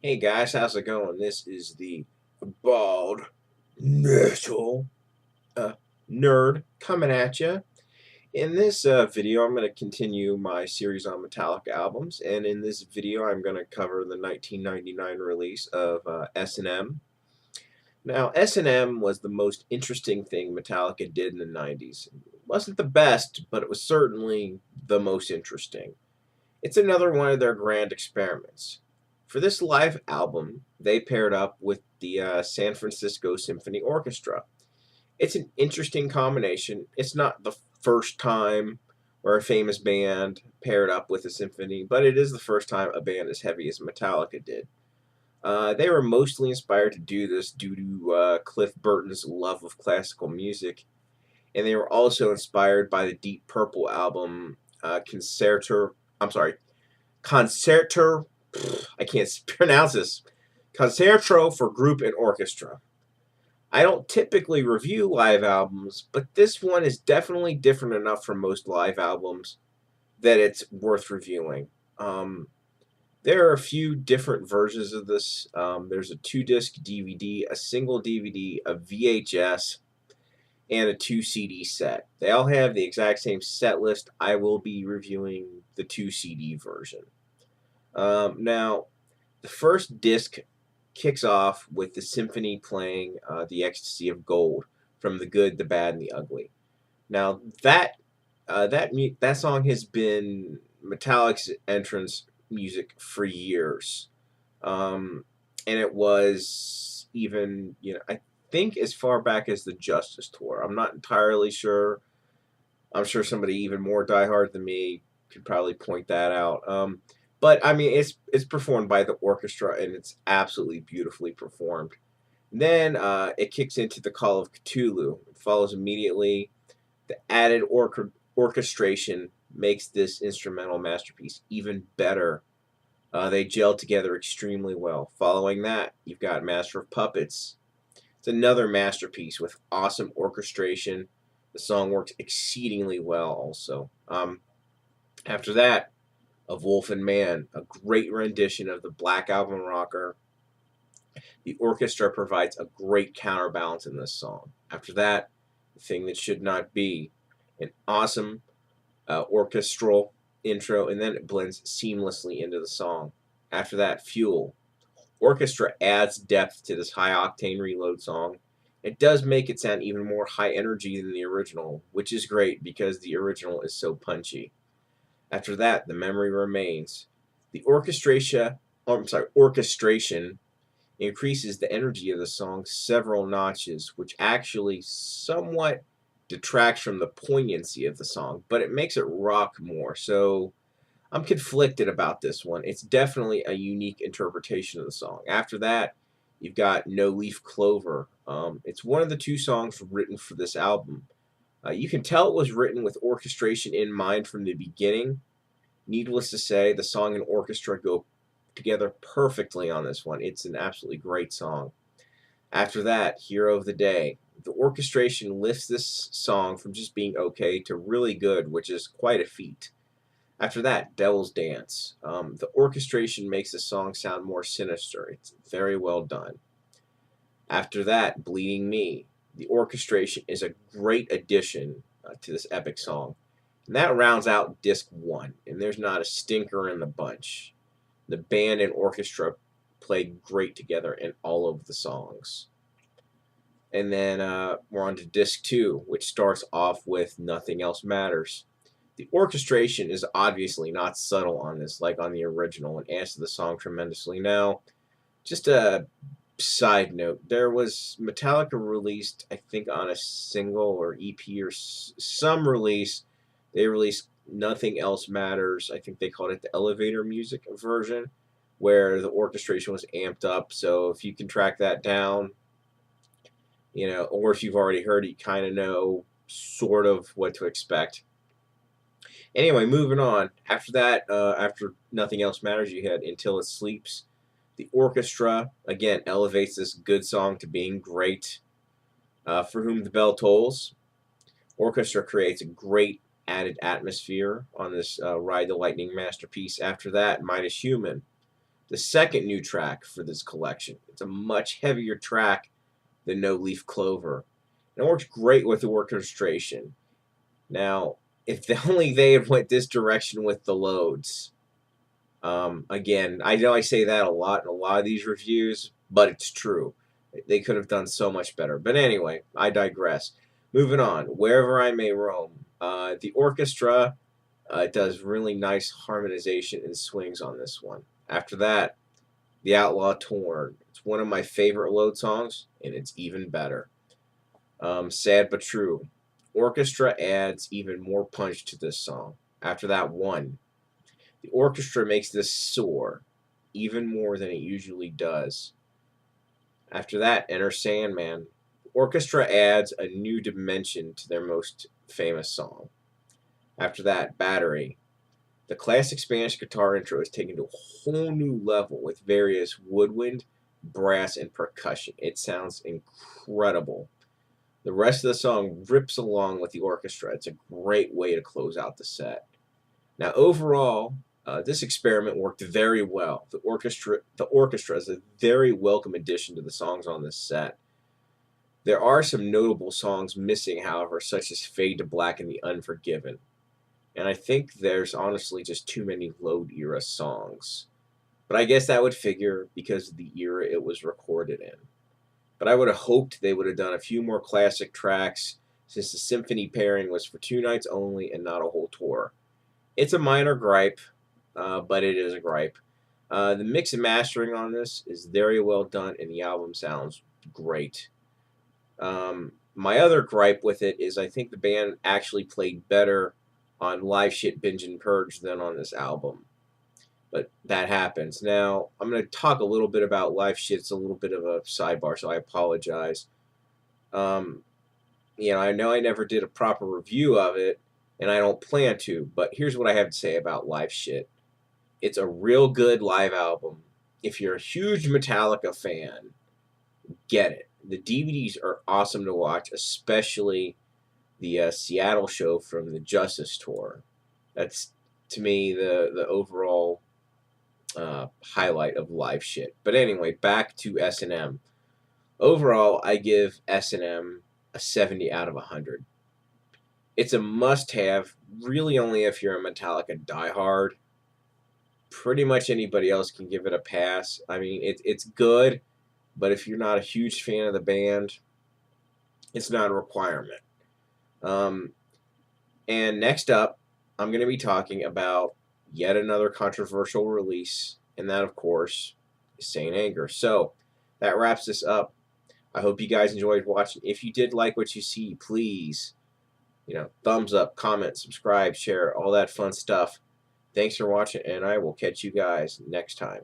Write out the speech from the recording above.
Hey guys, how's it going? This is the bald metal uh, nerd coming at you. In this video, I'm going to continue my series on Metallica albums, and in this video, I'm going to cover the 1999 release of S&M. Now, S&M was the most interesting thing Metallica did in the 90s. It wasn't the best, but it was certainly the most interesting. It's another one of their grand experiments. For this live album, they paired up with the San Francisco Symphony Orchestra. It's an interesting combination. It's not the first time where a famous band paired up with a symphony, but it is the first time a band as heavy as Metallica did. They were mostly inspired to do this due to Cliff Burton's love of classical music, and they were also inspired by the Deep Purple album Concerto. I'm sorry, Concerto. I can't pronounce this. Concerto for Group and Orchestra. I don't typically review live albums, but this one is definitely different enough from most live albums that it's worth reviewing. Um, there are a few different versions of this. There's a 2-disc DVD, a single DVD, a VHS, and a 2 CD set. They all have the exact same set list. I will be reviewing the 2 CD version. Now, the first disc kicks off with the symphony playing The Ecstasy of Gold from The Good, the Bad, and the Ugly. Now, that song has been Metallic's entrance music for years. Um, and it was even, I think as far back as the Justice Tour. I'm not entirely sure. I'm sure somebody even more diehard than me could probably point that out. But I mean, it's performed by the orchestra, and it's absolutely beautifully performed. Then it kicks into the Call of Cthulhu. It follows immediately. The added orchestration makes this instrumental masterpiece even better. They gel together extremely well. Following that, you've got Master of Puppets. It's another masterpiece with awesome orchestration. The song works exceedingly well also. After that, Of Wolf and Man, a great rendition of the Black Album rocker. The orchestra provides a great counterbalance in this song. After that, The Thing That Should Not Be, an awesome orchestral intro, and then it blends seamlessly into the song. After that, Fuel. Orchestra adds depth to this high octane reload song. It does make it sound even more high energy than the original, which is great because the original is so punchy. After that, The Memory Remains. The orchestration increases the energy of the song several notches, which actually somewhat detracts from the poignancy of the song, but it makes it rock more. So I'm conflicted about this one. It's definitely a unique interpretation of the song. After that, you've got No Leaf Clover. It's one of the 2 songs written for this album. You can tell it was written with orchestration in mind from the beginning. Needless to say, the song and orchestra go together perfectly on this one. It's an absolutely great song. After that, Hero of the Day. The orchestration lifts this song from just being okay to really good, which is quite a feat. After that, Devil's Dance. The orchestration makes the song sound more sinister. It's very well done. After that, Bleeding Me. The orchestration is a great addition to this epic song. And that rounds out disc 1, and there's not a stinker in the bunch. The band and orchestra play great together in all of the songs. And then we're on to disc 2, which starts off with Nothing Else Matters. The orchestration is obviously not subtle on this, like on the original, and adds to the song tremendously. Now, just a side note, there was Metallica released, I think, on a single or EP or some release. They released Nothing Else Matters. I think they called it the elevator music version, where the orchestration was amped up. So if you can track that down, or if you've already heard it, you kind of know sort of what to expect. Anyway, moving on. After that, after Nothing Else Matters, you had Until It Sleeps. The orchestra, again, elevates this good song to being great. For Whom the Bell Tolls. Orchestra creates a great added atmosphere on this Ride the Lightning masterpiece. After that, Minus Human. the second new track for this collection. It's a much heavier track than No Leaf Clover. And it works great with the orchestration. Now, if only they had went this direction with the loads. Again, I know I say that a lot in a lot of these reviews, but it's true. They could have done so much better. But anyway, I digress. Moving on. Wherever I May Roam. The orchestra does really nice harmonization and swings on this one. After that, The Outlaw Torn. It's one of my favorite load songs, and it's even better. Sad but True. Orchestra adds even more punch to this song. After that, One. The orchestra makes this soar even more than it usually does. After that, Enter Sandman. The orchestra adds a new dimension to their most famous song. After that, Battery. The classic Spanish guitar intro is taken to a whole new level with various woodwind, brass, and percussion. It sounds incredible. The rest of the song rips along with the orchestra. It's a great way to close out the set. Now, overall, this experiment worked very well. The orchestra is a very welcome addition to the songs on this set. There are some notable songs missing, however, such as Fade to Black and The Unforgiven. And I think there's honestly just too many Load era songs. But I guess that would figure because of the era it was recorded in. But I would have hoped they would have done a few more classic tracks since the symphony pairing was for 2 nights only and not a whole tour. It's a minor gripe, but it is a gripe. The mix and mastering on this is very well done, and the album sounds great. My other gripe with it is I think the band actually played better on Live Shit Binge and Purge than on this album. But that happens. Now, I'm going to talk a little bit about Live Shit. It's a little bit of a sidebar, so I apologize. I know I never did a proper review of it, and I don't plan to, but here's what I have to say about Live Shit. It's a real good live album. If you're a huge Metallica fan, get it. The DVDs are awesome to watch, especially the Seattle show from the Justice Tour. That's, to me, the overall highlight of Live Shit. But anyway, back to S&M. Overall, I give S&M a 70 out of 100. It's a must-have, really only if you're a Metallica diehard. Pretty much anybody else can give it a pass. I mean, it's good, but if you're not a huge fan of the band, it's not a requirement. And next up, I'm going to be talking about yet another controversial release, and that, of course, is Saint Anger. So, that wraps this up. I hope you guys enjoyed watching. If you did like what you see, please, thumbs up, comment, subscribe, share, all that fun stuff. Thanks for watching, and I will catch you guys next time.